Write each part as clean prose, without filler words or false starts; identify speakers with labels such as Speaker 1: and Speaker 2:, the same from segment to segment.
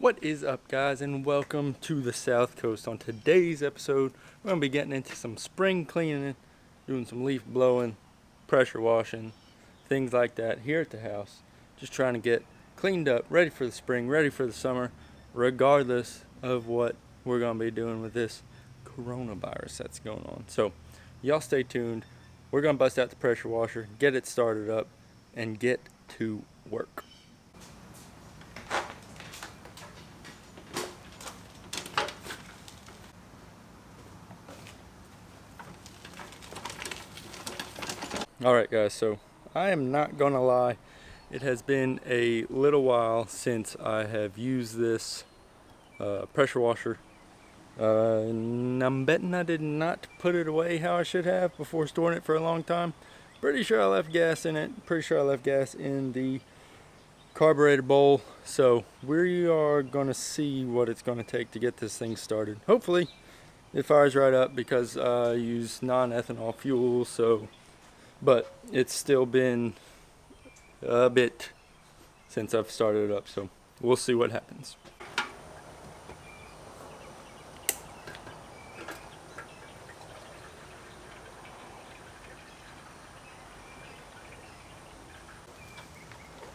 Speaker 1: What is up, guys, and welcome to the South Coast. On today's episode, we're going to be getting into some spring cleaning, doing some leaf blowing, pressure washing, things like that here at the house. Just trying to get cleaned up, ready for the spring, ready for the summer, regardless of what we're going to be doing with this coronavirus that's going on. So, y'all stay tuned. We're going to bust out the pressure washer, get it started up, and get to work. Alright guys, so I am not gonna lie, it has been a little while since I have used this pressure washer, and I'm betting I did not put it away how I should have before storing it for a long time. Pretty sure I left gas in it, pretty sure I left gas in the carburetor bowl, so we are gonna see what it's gonna take to get this thing started. Hopefully it fires right up because I use non-ethanol fuel, but it's still been a bit since I've started it up, so we'll see what happens.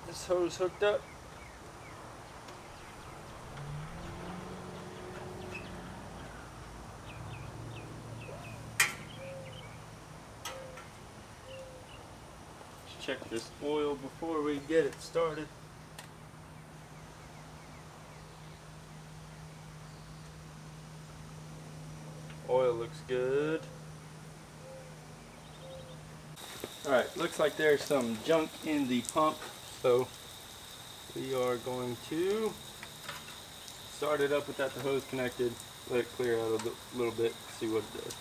Speaker 1: This hose hooked up. Check this oil before we get it started. Oil looks good. Alright, looks like there's some junk in the pump, so we are going to start it up without the hose connected, let it clear out a little bit, see what it does.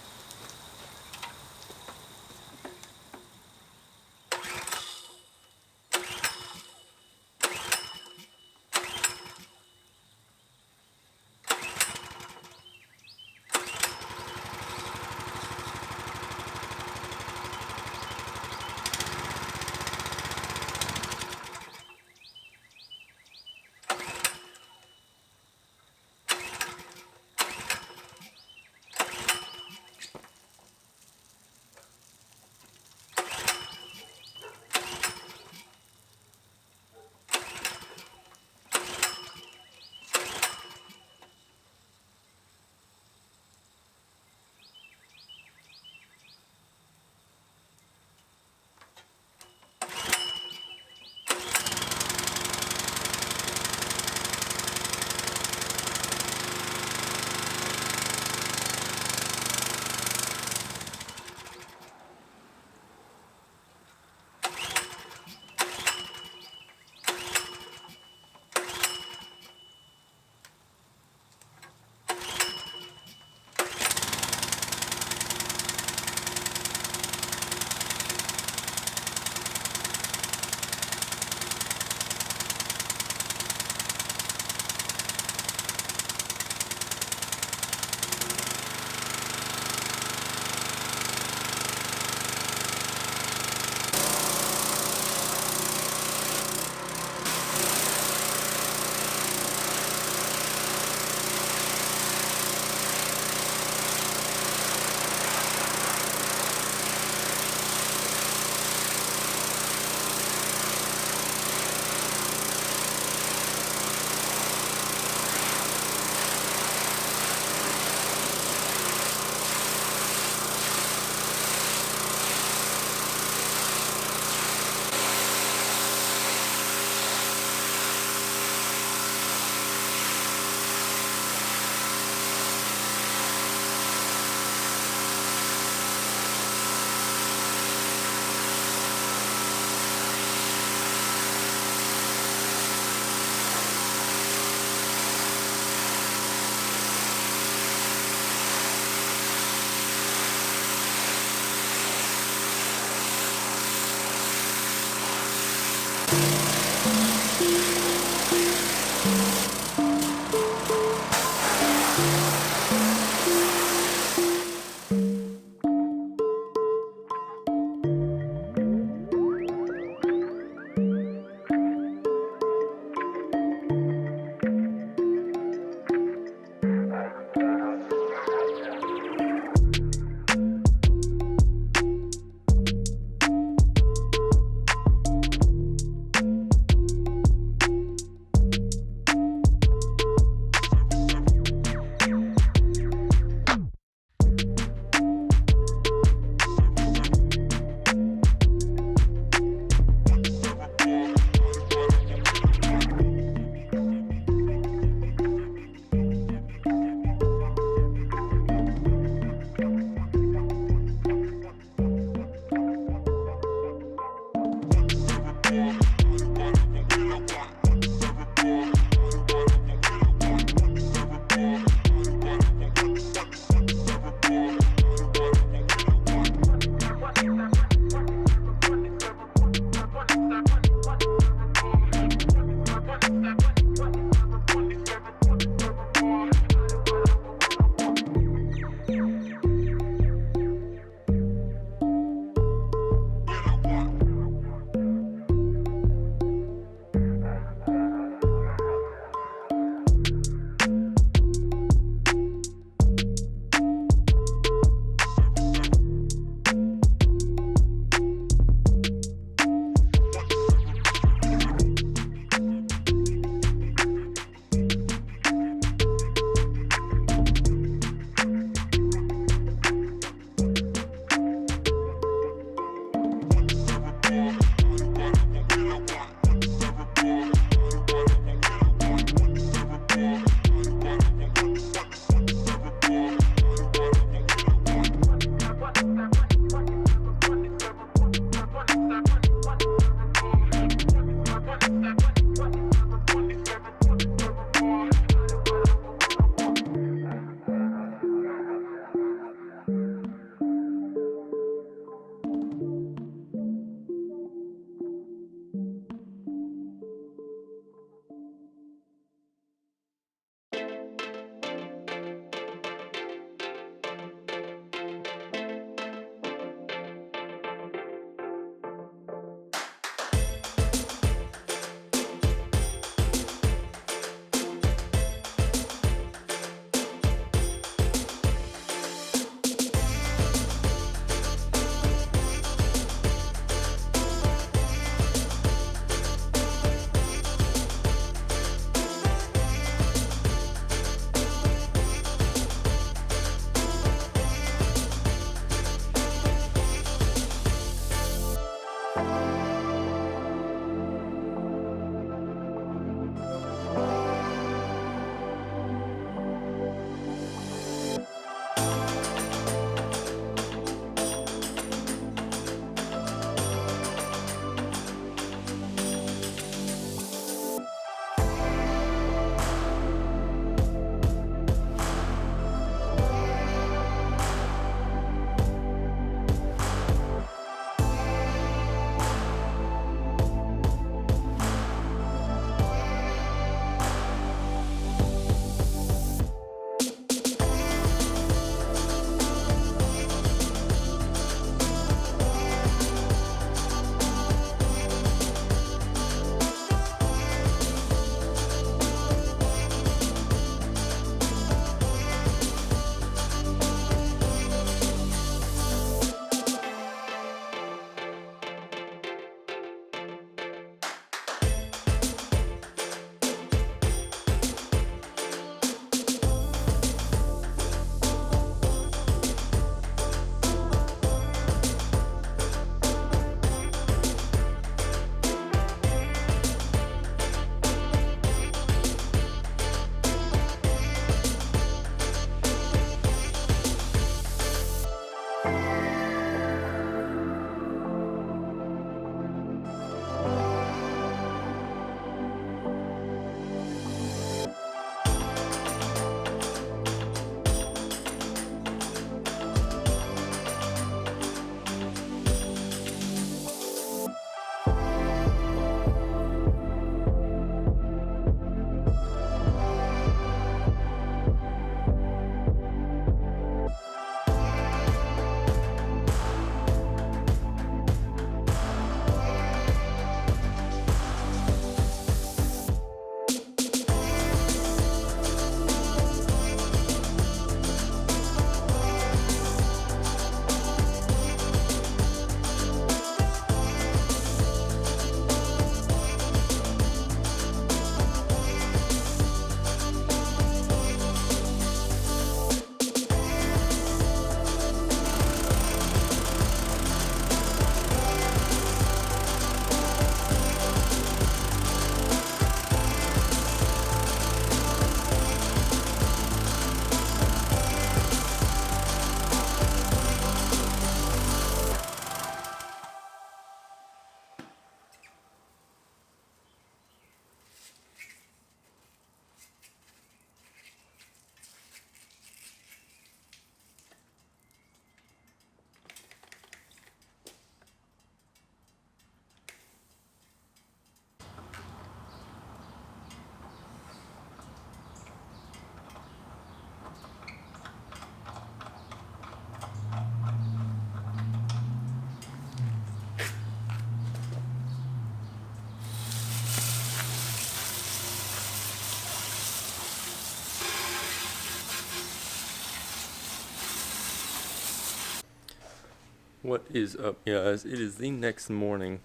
Speaker 1: What is up, guys? It is the next morning.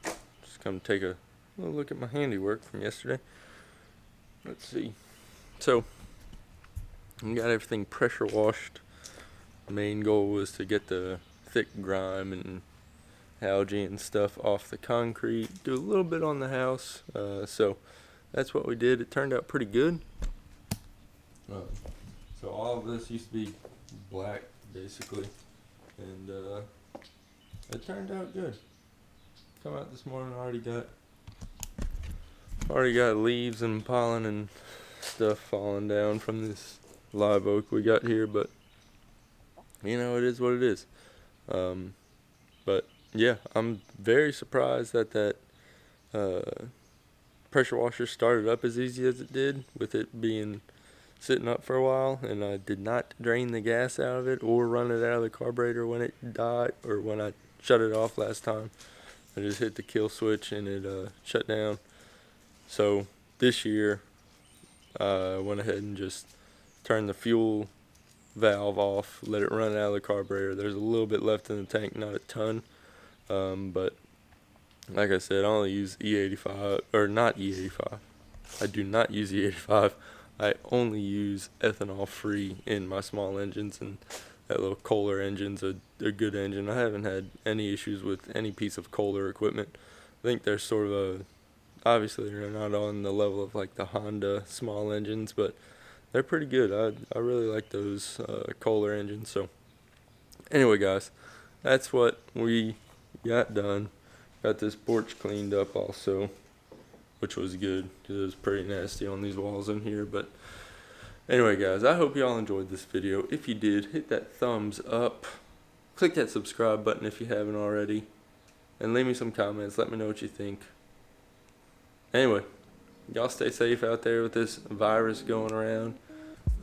Speaker 1: Just come take a little look at my handiwork from yesterday. Let's see. So, we got everything pressure washed. The main goal was to get the thick grime and algae and stuff off the concrete. Do a little bit on the house. So, that's what we did. It turned out pretty good. So all of this used to be black, basically, and it turned out good. Come out this morning, already got leaves and pollen and stuff falling down from this live oak we got here, but you know, it is what it is. But yeah, I'm very surprised that pressure washer started up as easy as it did, with it being sitting up for a while, and I did not drain the gas out of it or run it out of the carburetor when it died, or when I shut it off last time. I just hit the kill switch and it shut down. So this year I went ahead and just turned the fuel valve off, let it run out of the carburetor. There's a little bit left in the tank, not a ton, but like I said, I only use E85, or not E85. I do not use E85. I only use ethanol free in my small engines, and that little Kohler engine's a good engine. I haven't had any issues with any piece of Kohler equipment. I think they're sort of obviously they're not on the level of like the Honda small engines, but they're pretty good. I really like those Kohler engines. So anyway, guys, that's what we got done. Got this porch cleaned up also, which was good because it was pretty nasty on these walls in here. But anyway, guys, I hope y'all enjoyed this video. If you did, hit that thumbs up, click that subscribe button if you haven't already, and leave me some comments. Let me know what you think. Anyway, y'all stay safe out there with this virus going around,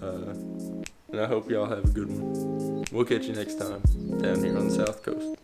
Speaker 1: and I hope y'all have a good one. We'll catch you next time down here on the South Coast.